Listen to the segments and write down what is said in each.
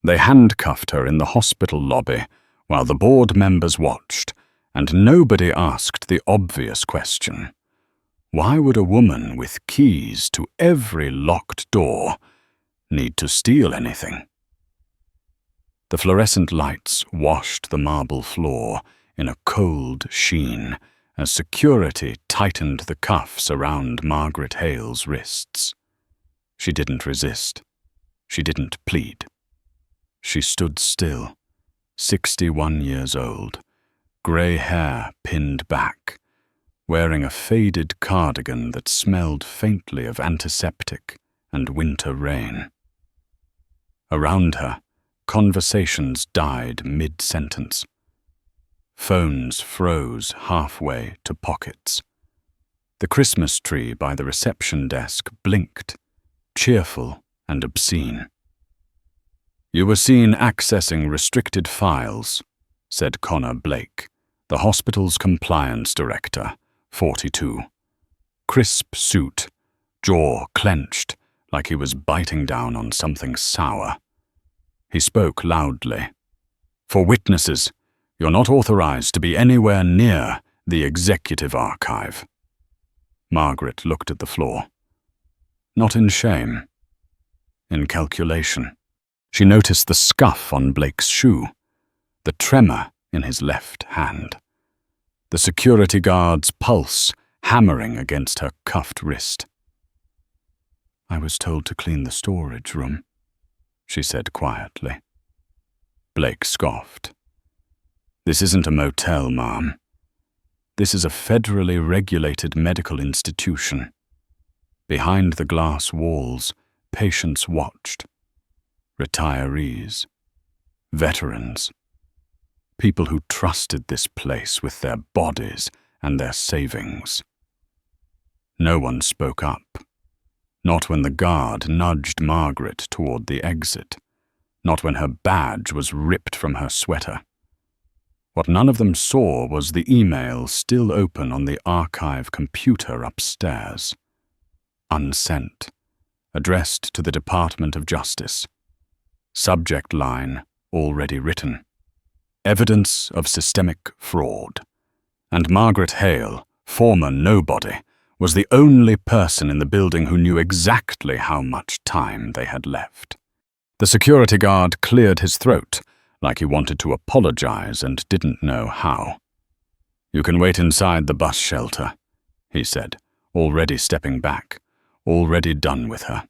They handcuffed her in the hospital lobby while the board members watched, and nobody asked the obvious question. Why would a woman with keys to every locked door need to steal anything? The fluorescent lights washed the marble floor in a cold sheen as security tightened the cuffs around Margaret Hale's wrists. She didn't resist. She didn't plead. She stood still, 61 years old, grey hair pinned back, wearing a faded cardigan that smelled faintly of antiseptic and winter rain. Around her, conversations died mid-sentence. Phones froze halfway to pockets. The Christmas tree by the reception desk blinked, cheerful and obscene. "You were seen accessing restricted files," said Connor Blake, the hospital's compliance director, 42. Crisp suit, jaw clenched like he was biting down on something sour. He spoke loudly. "For witnesses, you're not authorized to be anywhere near the executive archive." Margaret looked at the floor. Not in shame. In calculation. She noticed the scuff on Blake's shoe, the tremor in his left hand, the security guard's pulse hammering against her cuffed wrist. "I was told to clean the storage room," she said quietly. Blake scoffed. "This isn't a motel, ma'am. This is a federally regulated medical institution." Behind the glass walls, patients watched. Retirees, veterans, people who trusted this place with their bodies and their savings. No one spoke up, not when the guard nudged Margaret toward the exit, not when her badge was ripped from her sweater. What none of them saw was the email still open on the archive computer upstairs. Unsent, addressed to the Department of Justice. Subject line already written. Evidence of systemic fraud. And Margaret Hale, former nobody, was the only person in the building who knew exactly how much time they had left. The security guard cleared his throat, like he wanted to apologize and didn't know how. "You can wait inside the bus shelter," he said, already stepping back, already done with her.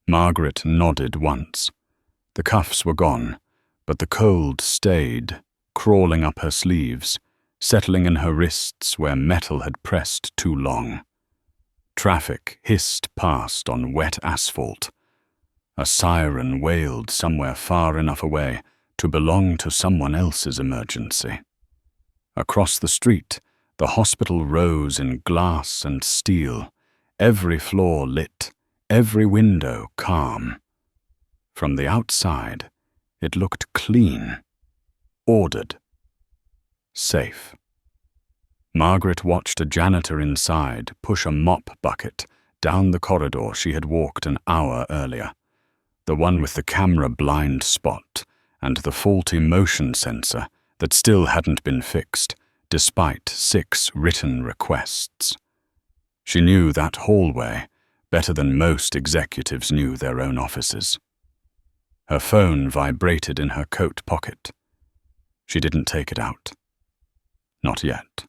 Margaret nodded once. The cuffs were gone, but the cold stayed, crawling up her sleeves, settling in her wrists where metal had pressed too long. Traffic hissed past on wet asphalt. A siren wailed somewhere far enough away to belong to someone else's emergency. Across the street, the hospital rose in glass and steel, every floor lit, every window calm. From the outside, it looked clean, ordered, safe. Margaret watched a janitor inside push a mop bucket down the corridor she had walked an hour earlier, the one with the camera blind spot and the faulty motion sensor that still hadn't been fixed, despite 6 written requests. She knew that hallway better than most executives knew their own offices. Her phone vibrated in her coat pocket. She didn't take it out. Not yet.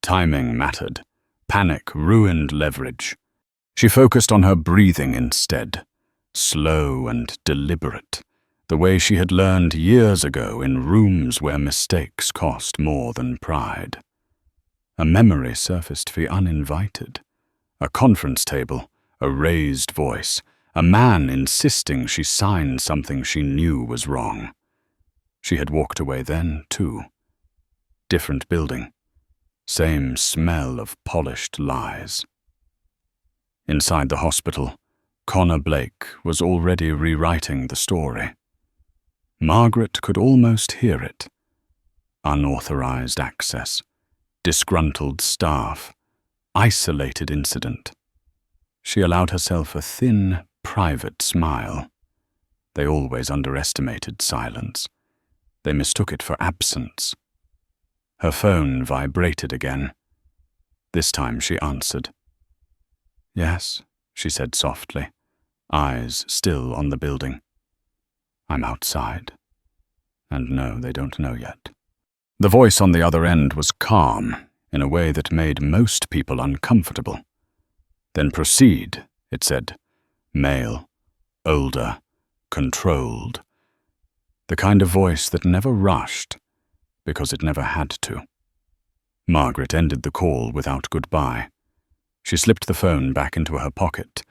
Timing mattered. Panic ruined leverage. She focused on her breathing instead, slow and deliberate, the way she had learned years ago in rooms where mistakes cost more than pride. A memory surfaced for uninvited. A conference table, a raised voice, a man insisting she sign something she knew was wrong. She had walked away then, too. Different building. Same smell of polished lies. Inside the hospital, Connor Blake was already rewriting the story. Margaret could almost hear it. Unauthorized access, disgruntled staff, isolated incident. She allowed herself a thin, private smile. They always underestimated silence. They mistook it for absence. Her phone vibrated again. This time she answered. "Yes," she said softly, eyes still on the building. "I'm outside. And no, they don't know yet." The voice on the other end was calm in a way that made most people uncomfortable. "Then proceed," it said. Male, older, controlled. The kind of voice that never rushed, because it never had to. Margaret ended the call without goodbye. She slipped the phone back into her pocket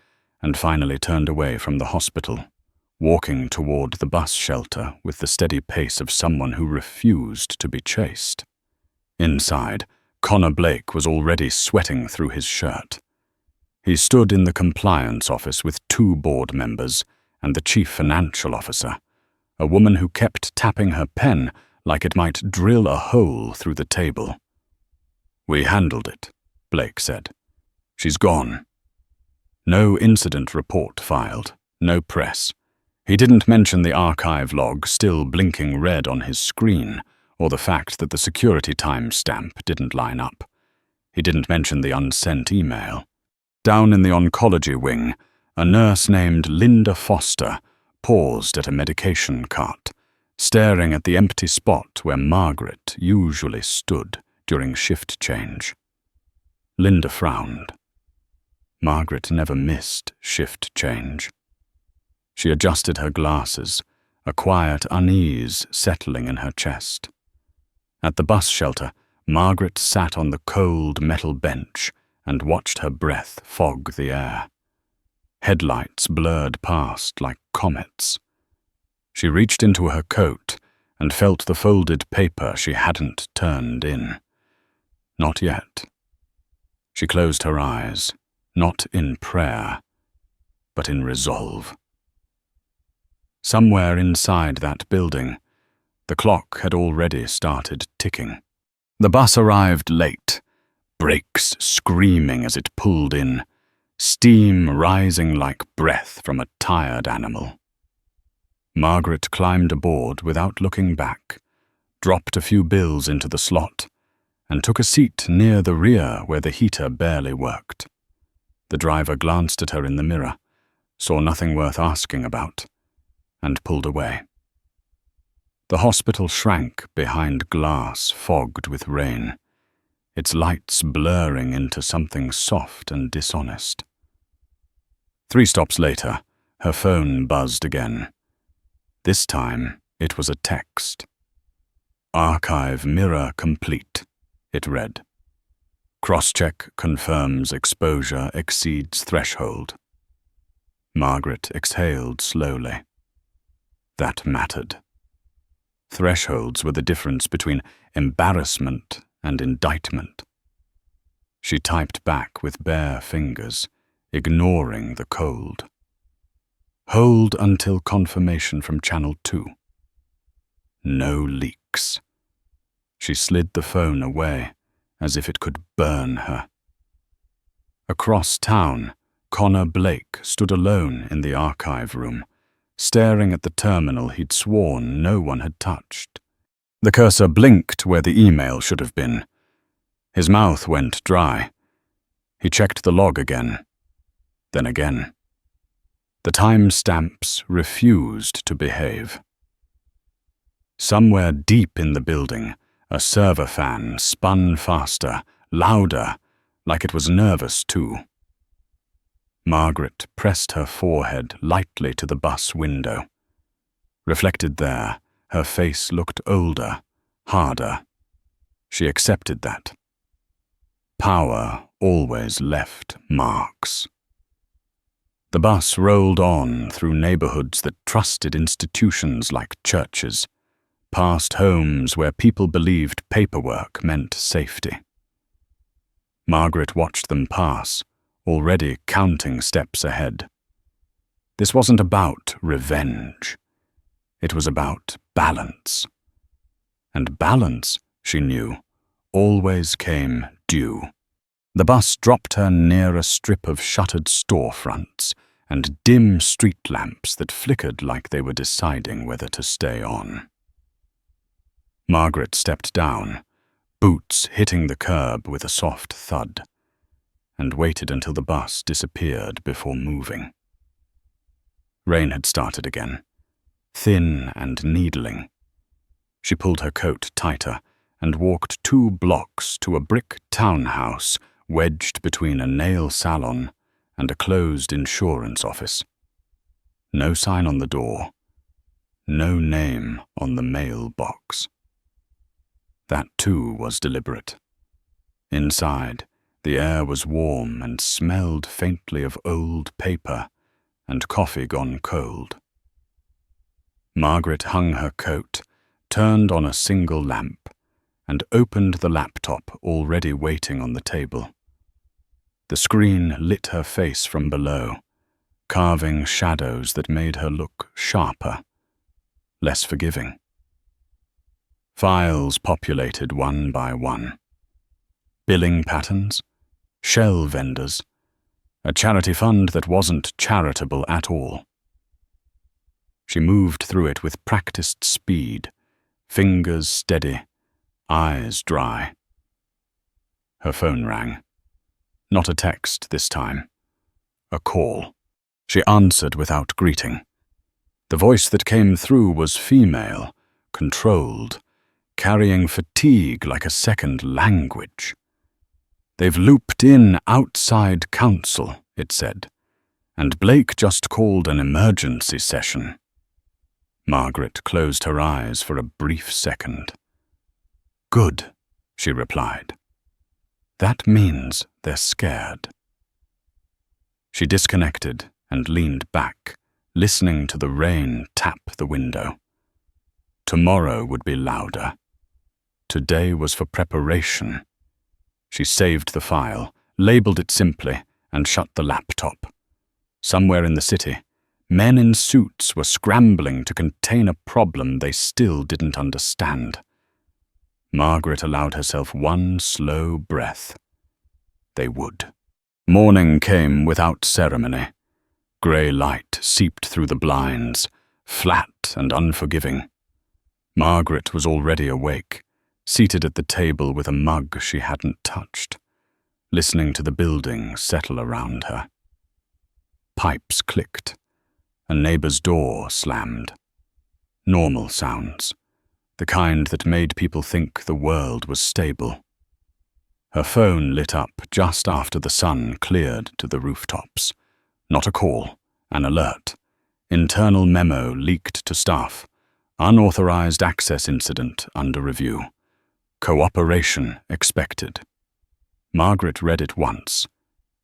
and finally turned away from the hospital, walking toward the bus shelter with the steady pace of someone who refused to be chased. Inside, Connor Blake was already sweating through his shirt. He stood in the compliance office with 2 board members and the chief financial officer, a woman who kept tapping her pen like it might drill a hole through the table. "We handled it," Blake said. "She's gone." No incident report filed, no press. He didn't mention the archive log still blinking red on his screen, or the fact that the security timestamp didn't line up. He didn't mention the unsent email. Down in the oncology wing, a nurse named Linda Foster paused at a medication cart, staring at the empty spot where Margaret usually stood during shift change. Linda frowned. Margaret never missed shift change. She adjusted her glasses, a quiet unease settling in her chest. At the bus shelter, Margaret sat on the cold metal bench and watched her breath fog the air. Headlights blurred past like comets. She reached into her coat and felt the folded paper she hadn't turned in. Not yet. She closed her eyes, not in prayer, but in resolve. Somewhere inside that building, the clock had already started ticking. The bus arrived late, brakes screaming as it pulled in, steam rising like breath from a tired animal. Margaret climbed aboard without looking back, dropped a few bills into the slot, and took a seat near the rear where the heater barely worked. The driver glanced at her in the mirror, saw nothing worth asking about, and pulled away. The hospital shrank behind glass fogged with rain, its lights blurring into something soft and dishonest. 3 stops later, her phone buzzed again. This time, it was a text. "Archive mirror complete," it read. "Cross-check confirms exposure exceeds threshold." Margaret exhaled slowly. That mattered. Thresholds were the difference between embarrassment and indictment. She typed back with bare fingers, ignoring the cold. "Hold until confirmation from Channel 2. No leaks." She slid the phone away, as if it could burn her. Across town, Connor Blake stood alone in the archive room, staring at the terminal he'd sworn no one had touched. The cursor blinked where the email should have been. His mouth went dry. He checked the log again, then again. The timestamps refused to behave. Somewhere deep in the building, a server fan spun faster, louder, like it was nervous too. Margaret pressed her forehead lightly to the bus window. Reflected there, her face looked older, harder. She accepted that. Power always left marks. The bus rolled on through neighborhoods that trusted institutions like churches, past homes where people believed paperwork meant safety. Margaret watched them pass, already counting steps ahead. This wasn't about revenge. It was about balance. And balance, she knew, always came due. The bus dropped her near a strip of shuttered storefronts, and dim street lamps that flickered like they were deciding whether to stay on. Margaret stepped down, boots hitting the curb with a soft thud, and waited until the bus disappeared before moving. Rain had started again, thin and needling. She pulled her coat tighter and walked 2 blocks to a brick townhouse wedged between a nail salon and a closed insurance office. No sign on the door, no name on the mailbox. That too was deliberate. Inside, the air was warm and smelled faintly of old paper and coffee gone cold. Margaret hung her coat, turned on a single lamp, and opened the laptop already waiting on the table. The screen lit her face from below, carving shadows that made her look sharper, less forgiving. Files populated one by one. Billing patterns, shell vendors, a charity fund that wasn't charitable at all. She moved through it with practiced speed, fingers steady, eyes dry. Her phone rang. Not a text this time. A call. She answered without greeting. The voice that came through was female, controlled, carrying fatigue like a second language. "They've looped in outside counsel," it said, "and Blake just called an emergency session." Margaret closed her eyes for a brief second. "Good," she replied. "That means they're scared." She disconnected and leaned back, listening to the rain tap the window. Tomorrow would be louder. Today was for preparation. She saved the file, labeled it simply, and shut the laptop. Somewhere in the city, men in suits were scrambling to contain a problem they still didn't understand. Margaret allowed herself one slow breath. They would. Morning came without ceremony. Grey light seeped through the blinds, flat and unforgiving. Margaret was already awake, seated at the table with a mug she hadn't touched, listening to the building settle around her. Pipes clicked. A neighbor's door slammed. Normal sounds, the kind that made people think the world was stable. Her phone lit up just after the sun cleared to the rooftops. Not a call, an alert. Internal memo leaked to staff. Unauthorized access incident under review. Cooperation expected. Margaret read it once,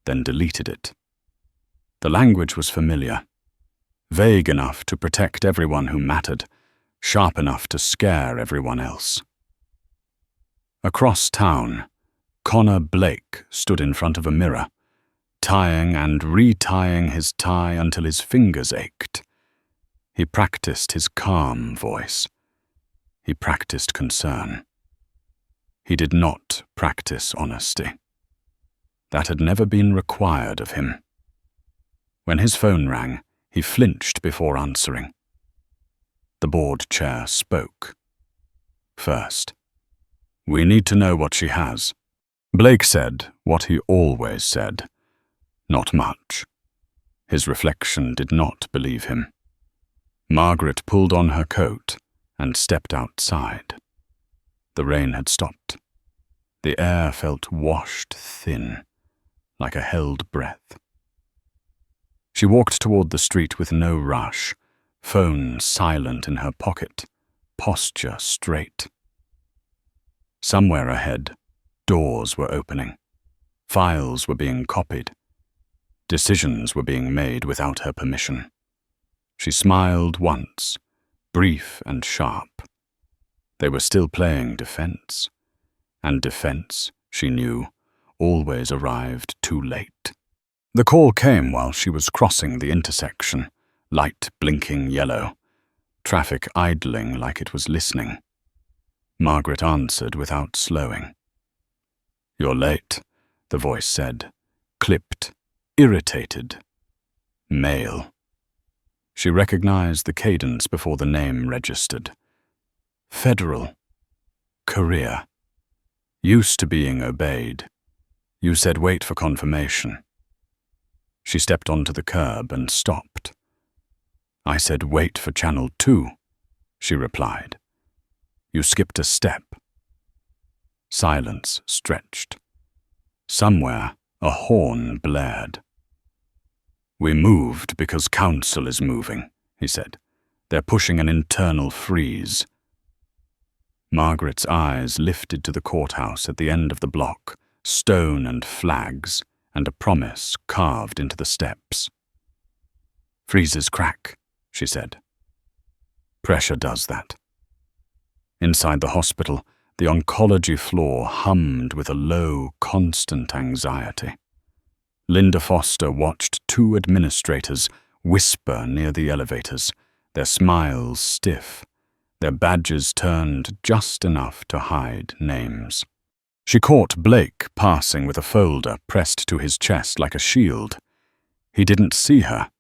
then deleted it. The language was familiar. Vague enough to protect everyone who mattered, sharp enough to scare everyone else. Across town, Connor Blake stood in front of a mirror, tying and retying his tie until his fingers ached. He practiced his calm voice. He practiced concern. He did not practice honesty. That had never been required of him. When his phone rang, he flinched before answering. The board chair spoke. First, "We need to know what she has." Blake said what he always said. Not much. His reflection did not believe him. Margaret pulled on her coat and stepped outside. The rain had stopped. The air felt washed thin, like a held breath. She walked toward the street with no rush, phone silent in her pocket, posture straight. Somewhere ahead, doors were opening. Files were being copied. Decisions were being made without her permission. She smiled once, brief and sharp. They were still playing defense. And defense, she knew, always arrived too late. The call came while she was crossing the intersection, light blinking yellow, traffic idling like it was listening. Margaret answered without slowing. "You're late," the voice said, clipped, irritated. Male. She recognized the cadence before the name registered. Federal. Career. Used to being obeyed. You said wait for confirmation. She stepped onto the curb and stopped. I said wait for Channel 2, she replied. You skipped a step. Silence stretched. Somewhere, a horn blared. We moved because council is moving, he said. They're pushing an internal freeze. Margaret's eyes lifted to the courthouse at the end of the block, stone and flags, and a promise carved into the steps. Freezes crack, she said. Pressure does that. Inside the hospital, the oncology floor hummed with a low, constant anxiety. Linda Foster watched two administrators whisper near the elevators, their smiles stiff, their badges turned just enough to hide names. She caught Blake passing with a folder pressed to his chest like a shield. He didn't see her.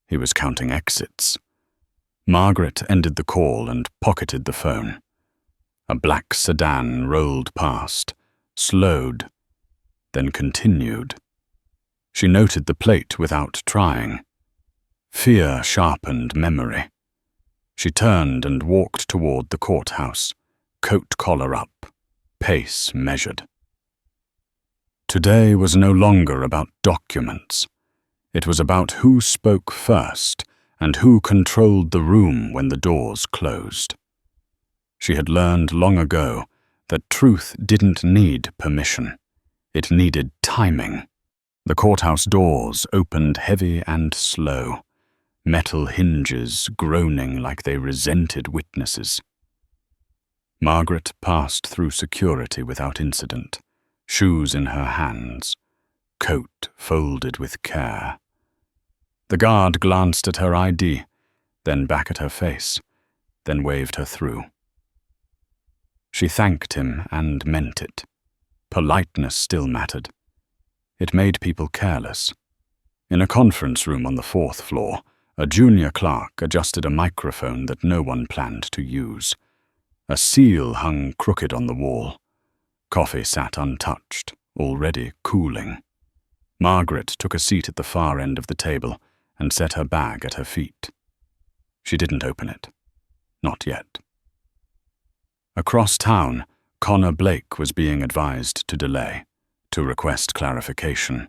He was counting exits. Margaret ended the call and pocketed the phone. A black sedan rolled past, slowed, then continued. She noted the plate without trying. Fear sharpened memory. She turned and walked toward the courthouse, coat collar up, pace measured. Today was no longer about documents. It was about who spoke first and who controlled the room when the doors closed. She had learned long ago that truth didn't need permission. It needed timing. The courthouse doors opened heavy and slow, metal hinges groaning like they resented witnesses. Margaret passed through security without incident, shoes in her hands, coat folded with care. The guard glanced at her ID, then back at her face, then waved her through. She thanked him and meant it. Politeness still mattered. It made people careless. In a conference room on the 4th floor, a junior clerk adjusted a microphone that no one planned to use. A seal hung crooked on the wall. Coffee sat untouched, already cooling. Margaret took a seat at the far end of the table and set her bag at her feet. She didn't open it. Not yet. Across town, Connor Blake was being advised to delay, to request clarification,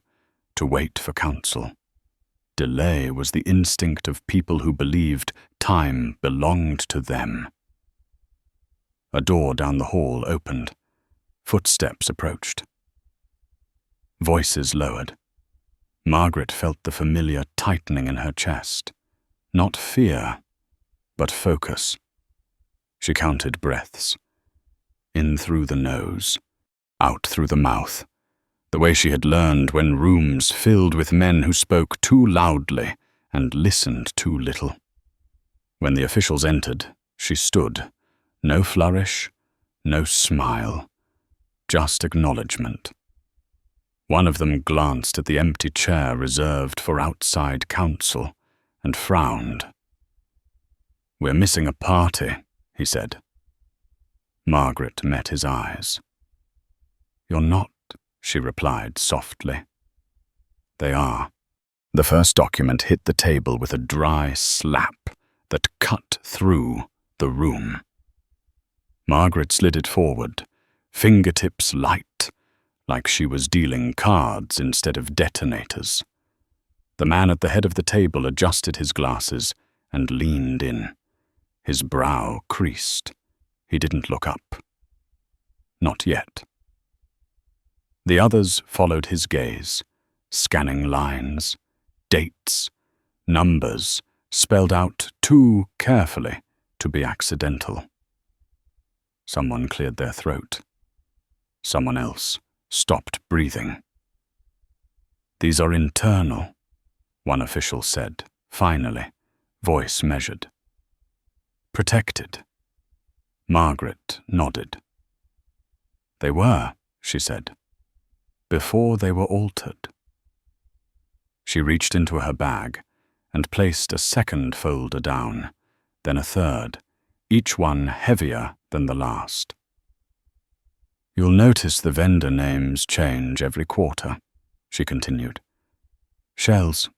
to wait for counsel. Delay was the instinct of people who believed time belonged to them. A door down the hall opened. Footsteps approached. Voices lowered. Margaret felt the familiar tightening in her chest. Not fear, but focus. She counted breaths. In through the nose, out through the mouth, the way she had learned when rooms filled with men who spoke too loudly and listened too little. When the officials entered, she stood. No flourish, no smile, just acknowledgement. One of them glanced at the empty chair reserved for outside counsel and frowned. "We're missing a party," he said. Margaret met his eyes. "You're not," she replied softly. "They are." The first document hit the table with a dry slap that cut through the room. Margaret slid it forward, fingertips light, like she was dealing cards instead of detonators. The man at the head of the table adjusted his glasses and leaned in. His brow creased. He didn't look up. Not yet. The others followed his gaze, scanning lines, dates, numbers, spelled out too carefully to be accidental. Someone cleared their throat. Someone else stopped breathing. "These are internal," one official said, finally, voice measured. "Protected." Margaret nodded. "They were," she said, "before they were altered." She reached into her bag and placed a second folder down, then a third, each one heavier than the last. "You'll notice the vendor names change every quarter," she continued. "Shells.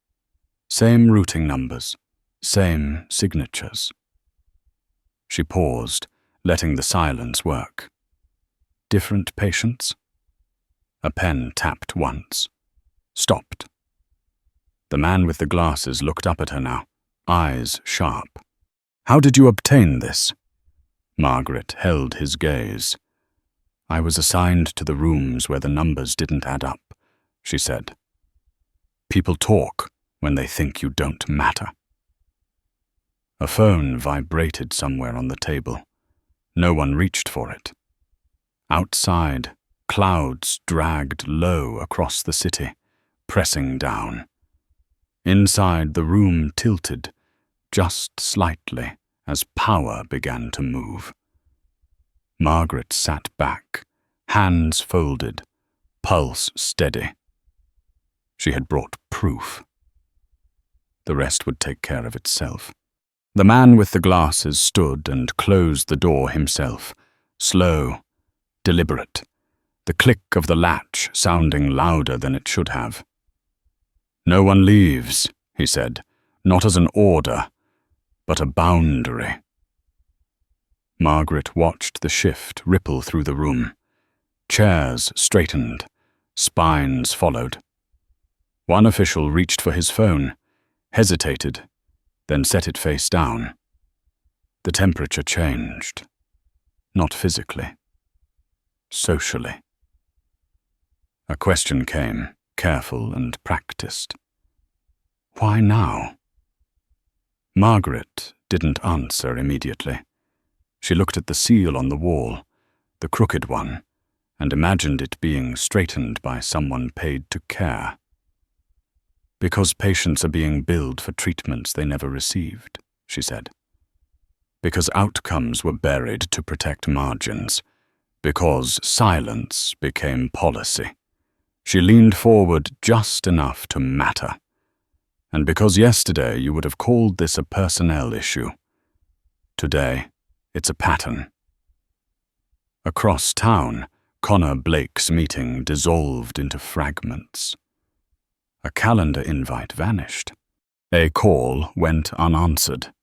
Same routing numbers. Same signatures." She paused, letting the silence work. "Different patients?" A pen tapped once. Stopped. The man with the glasses looked up at her now, eyes sharp. "How did you obtain this?" Margaret held his gaze. "I was assigned to the rooms where the numbers didn't add up," she said. "People talk when they think you don't matter." A phone vibrated somewhere on the table. No one reached for it. Outside, clouds dragged low across the city, pressing down. Inside, the room tilted, just slightly, as power began to move. Margaret sat back, hands folded, pulse steady. She had brought proof. The rest would take care of itself. The man with the glasses stood and closed the door himself, slow, deliberate, the click of the latch sounding louder than it should have. "No one leaves," he said, "not as an order, but a boundary." Margaret watched the shift ripple through the room. Chairs straightened, spines followed. One official reached for his phone, hesitated, then set it face down. The temperature changed. Not physically. Socially. A question came, careful and practiced. "Why now?" Margaret didn't answer immediately. She looked at the seal on the wall, the crooked one, and imagined it being straightened by someone paid to care. "Because patients are being billed for treatments they never received," she said. "Because outcomes were buried to protect margins. Because silence became policy." She leaned forward just enough to matter. "And because yesterday you would have called this a personnel issue. Today, it's a pattern." Across town, Connor Blake's meeting dissolved into fragments. A calendar invite vanished. A call went unanswered.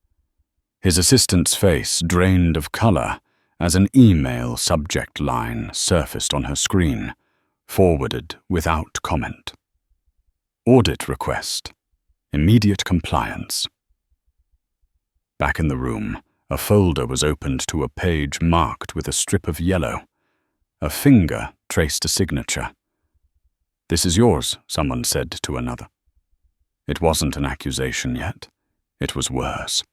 His assistant's face drained of color as an email subject line surfaced on her screen, forwarded without comment. "Audit request. Immediate compliance." Back in the room, a folder was opened to a page marked with a strip of yellow. A finger traced a signature. "This is yours," someone said to another. It wasn't an accusation yet. It was worse.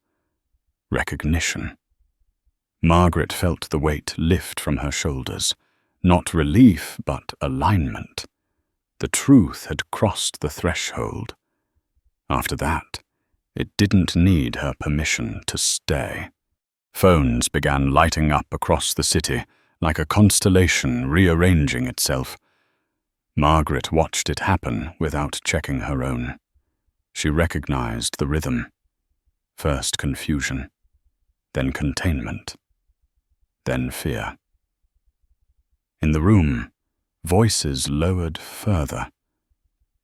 Recognition. Margaret felt the weight lift from her shoulders. Not relief, but alignment. The truth had crossed the threshold. After that, it didn't need her permission to stay. Phones began lighting up across the city, like a constellation rearranging itself. Margaret watched it happen without checking her own. She recognized the rhythm. First confusion, then containment, then fear. In the room, voices lowered further,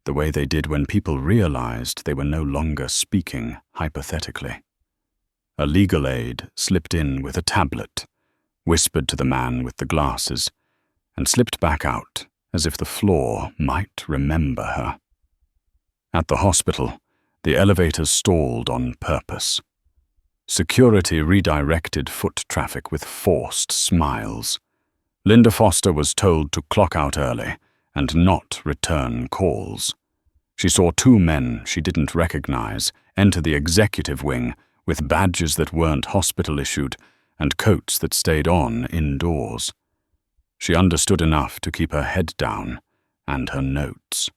the way they did when people realized they were no longer speaking hypothetically. A legal aide slipped in with a tablet, whispered to the man with the glasses, and slipped back out as if the floor might remember her. At the hospital, the elevators stalled on purpose. Security redirected foot traffic with forced smiles. Linda Foster was told to clock out early and not return calls. She saw two men she didn't recognize enter the executive wing with badges that weren't hospital-issued and coats that stayed on indoors. She understood enough to keep her head down and her notes.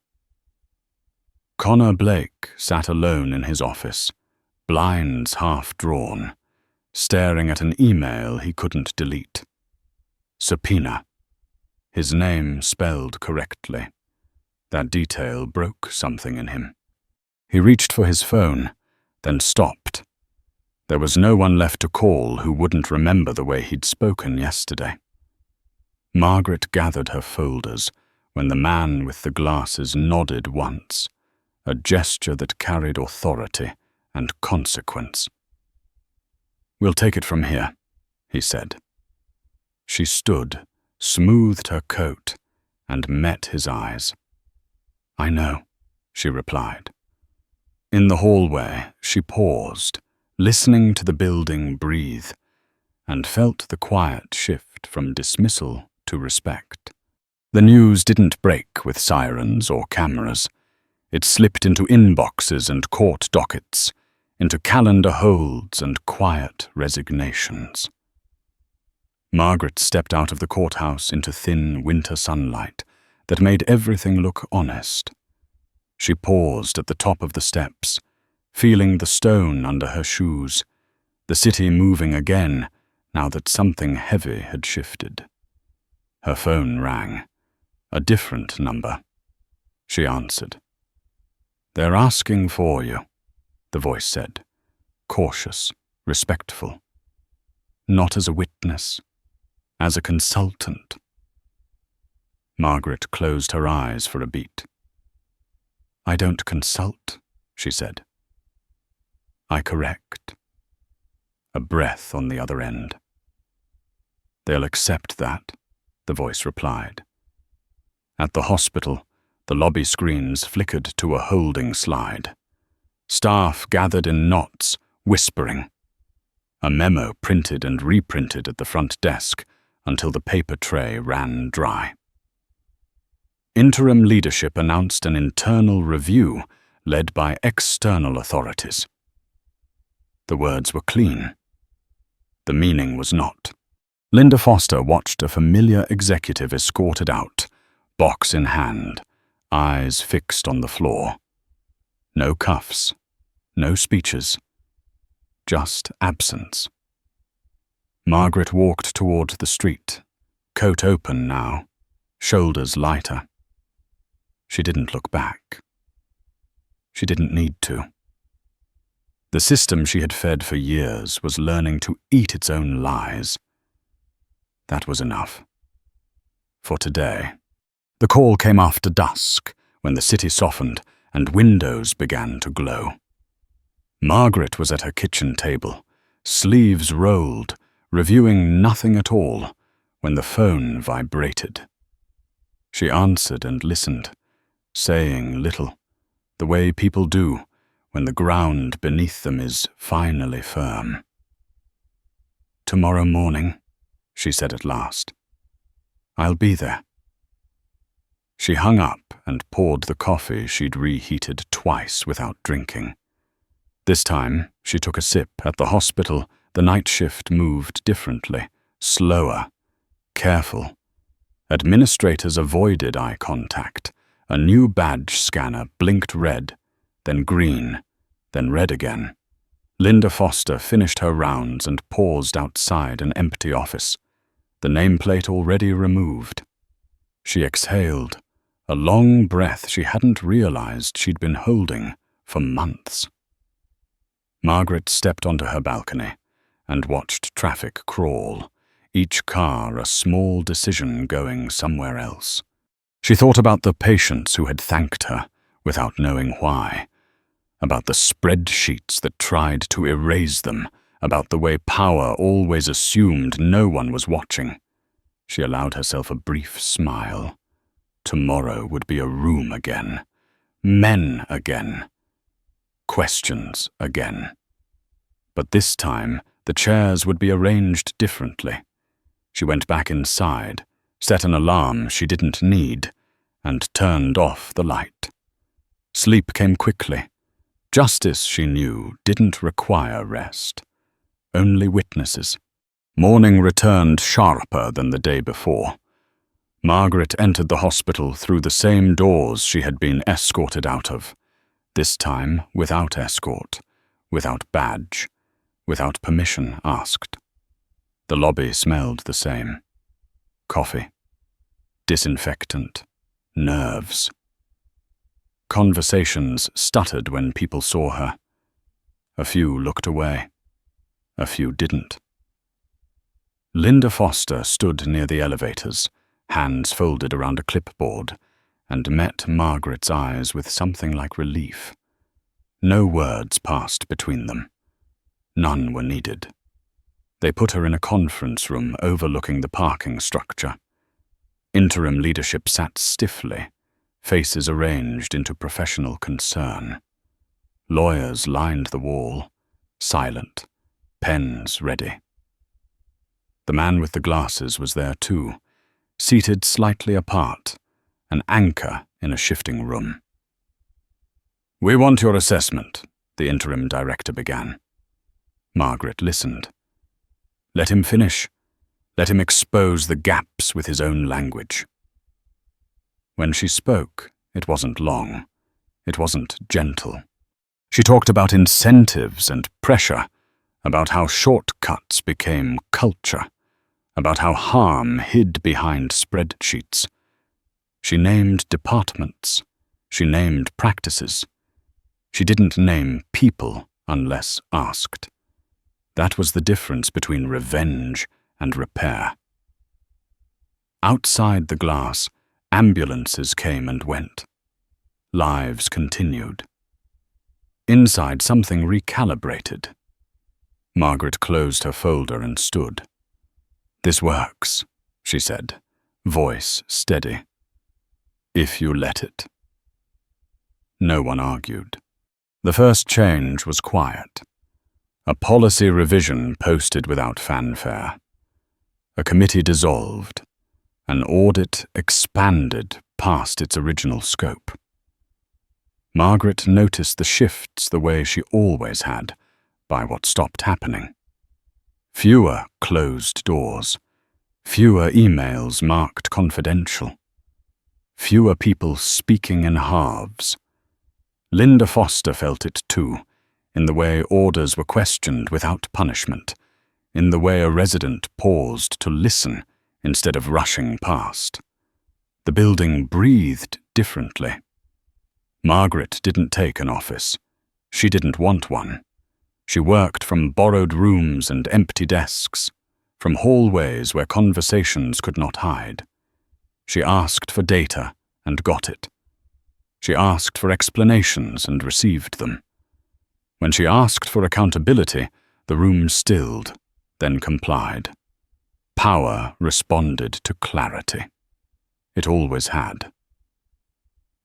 Connor Blake sat alone in his office, blinds half drawn, staring at an email he couldn't delete. Subpoena. His name spelled correctly. That detail broke something in him. He reached for his phone, then stopped. There was no one left to call who wouldn't remember the way he'd spoken yesterday. Margaret gathered her folders when the man with the glasses nodded once, a gesture that carried authority and consequence. "We'll take it from here," he said. She stood, smoothed her coat, and met his eyes. "I know," she replied. In the hallway, she paused, listening to the building breathe, and felt the quiet shift from dismissal to respect. The news didn't break with sirens or cameras. It slipped into inboxes and court dockets, into calendar holds and quiet resignations. Margaret stepped out of the courthouse into thin winter sunlight that made everything look honest. She paused at the top of the steps, feeling the stone under her shoes, the city moving again now that something heavy had shifted. Her phone rang. A different number. She answered. "They're asking for you," the voice said, cautious, respectful. "Not as a witness, as a consultant." Margaret closed her eyes for a beat. "I don't consult," she said. "I correct." A breath on the other end. "They'll accept that," the voice replied. At the hospital, the lobby screens flickered to a holding slide. Staff gathered in knots, whispering. A memo printed and reprinted at the front desk until the paper tray ran dry. Interim leadership announced an internal review led by external authorities. The words were clean. The meaning was not. Linda Foster watched a familiar executive escorted out, box in hand, eyes fixed on the floor. No cuffs, no speeches, just absence. Margaret walked toward the street, coat open now, shoulders lighter. She didn't look back. She didn't need to. The system she had fed for years was learning to eat its own lies. That was enough. For today. The call came after dusk, when the city softened and windows began to glow. Margaret was at her kitchen table, sleeves rolled, reviewing nothing at all, when the phone vibrated. She answered and listened, saying little, the way people do when the ground beneath them is finally firm. "Tomorrow morning," she said at last. "I'll be there." She hung up and poured the coffee she'd reheated twice without drinking. This time, she took a sip. At the hospital, the night shift moved differently, slower, careful. Administrators avoided eye contact. A new badge scanner blinked red, then green, then red again. Linda Foster finished her rounds and paused outside an empty office, the nameplate already removed. She exhaled, a long breath she hadn't realized she'd been holding for months. Margaret stepped onto her balcony and watched traffic crawl, each car a small decision going somewhere else. She thought about the patients who had thanked her without knowing why, about the spreadsheets that tried to erase them, about the way power always assumed no one was watching. She allowed herself a brief smile. Tomorrow would be a room again, men again, questions again. But this time, the chairs would be arranged differently. She went back inside, set an alarm she didn't need, and turned off the light. Sleep came quickly. Justice, she knew, didn't require rest. Only witnesses. Morning returned sharper than the day before. Margaret entered the hospital through the same doors she had been escorted out of, this time without escort, without badge, without permission asked. The lobby smelled the same. Coffee. Disinfectant. Nerves. Conversations stuttered when people saw her. A few looked away. A few didn't. Linda Foster stood near the elevators, hands folded around a clipboard, and met Margaret's eyes with something like relief. No words passed between them. None were needed. They put her in a conference room overlooking the parking structure. Interim leadership sat stiffly, faces arranged into professional concern. Lawyers lined the wall, silent, pens ready. The man with the glasses was there too, seated slightly apart, an anchor in a shifting room. "We want your assessment," the interim director began. Margaret listened. Let him finish. Let him expose the gaps with his own language. When she spoke, it wasn't long. It wasn't gentle. She talked about incentives and pressure, about how shortcuts became culture, about how harm hid behind spreadsheets. She named departments. She named practices. She didn't name people unless asked. That was the difference between revenge and repair. Outside the glass, ambulances came and went. Lives continued. Inside, something recalibrated. Margaret closed her folder and stood. "This works," she said, voice steady. "If you let it." No one argued. The first change was quiet. A policy revision posted without fanfare. A committee dissolved. An audit expanded past its original scope. Margaret noticed the shifts the way she always had, by what stopped happening. Fewer closed doors. Fewer emails marked confidential. Fewer people speaking in halves. Linda Foster felt it too, in the way orders were questioned without punishment, in the way a resident paused to listen instead of rushing past. The building breathed differently. Margaret didn't take an office. She didn't want one. She worked from borrowed rooms and empty desks, from hallways where conversations could not hide. She asked for data and got it. She asked for explanations and received them. When she asked for accountability, the room stilled, then complied. Power responded to clarity. It always had.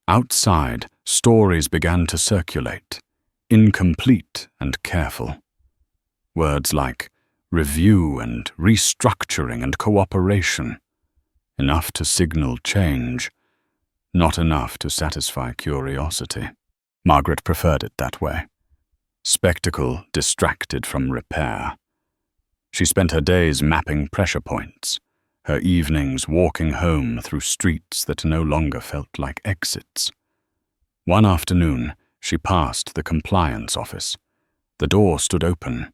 Outside, stories began to circulate, incomplete and careful. Words like review and restructuring and cooperation, enough to signal change, not enough to satisfy curiosity. Margaret preferred it that way. Spectacle distracted from repair. She spent her days mapping pressure points, her evenings walking home through streets that no longer felt like exits. One afternoon, she passed the compliance office. The door stood open.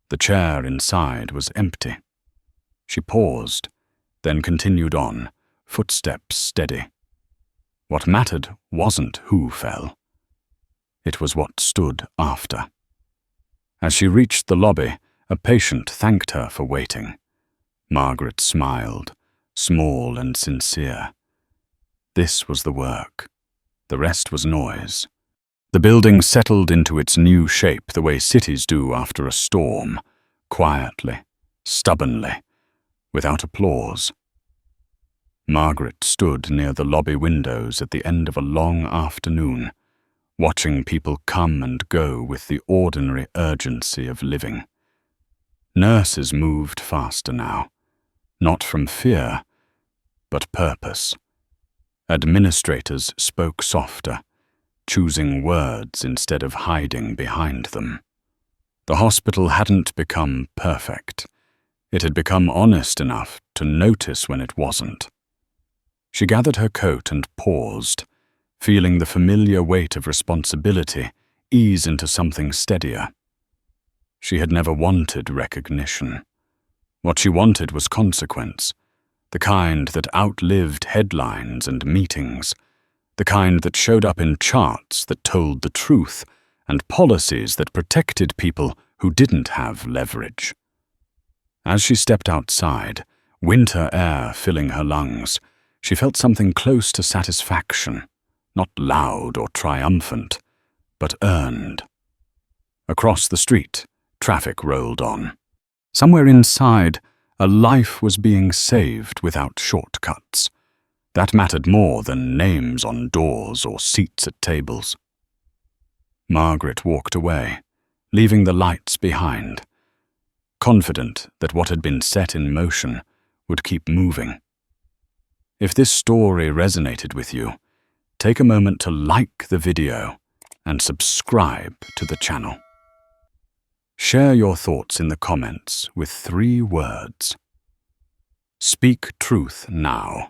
The chair inside was empty. She paused, then continued on, footsteps steady. What mattered wasn't who fell. It was what stood after. As she reached the lobby, a patient thanked her for waiting. Margaret smiled, small and sincere. This was the work. The rest was noise. The building settled into its new shape the way cities do after a storm, quietly, stubbornly, without applause. Margaret stood near the lobby windows at the end of a long afternoon, watching people come and go with the ordinary urgency of living. Nurses moved faster now, not from fear, but purpose. Administrators spoke softer, choosing words instead of hiding behind them. The hospital hadn't become perfect. It had become honest enough to notice when it wasn't. She gathered her coat and paused, feeling the familiar weight of responsibility ease into something steadier. She had never wanted recognition. What she wanted was consequence, the kind that outlived headlines and meetings, the kind that showed up in charts that told the truth and policies that protected people who didn't have leverage. As she stepped outside, winter air filling her lungs, she felt something close to satisfaction, not loud or triumphant, but earned. Across the street, traffic rolled on. Somewhere inside, a life was being saved without shortcuts. That mattered more than names on doors or seats at tables. Margaret walked away, leaving the lights behind, confident that what had been set in motion would keep moving. If this story resonated with you, take a moment to like the video and subscribe to the channel. Share your thoughts in the comments with 3 words. Speak truth now.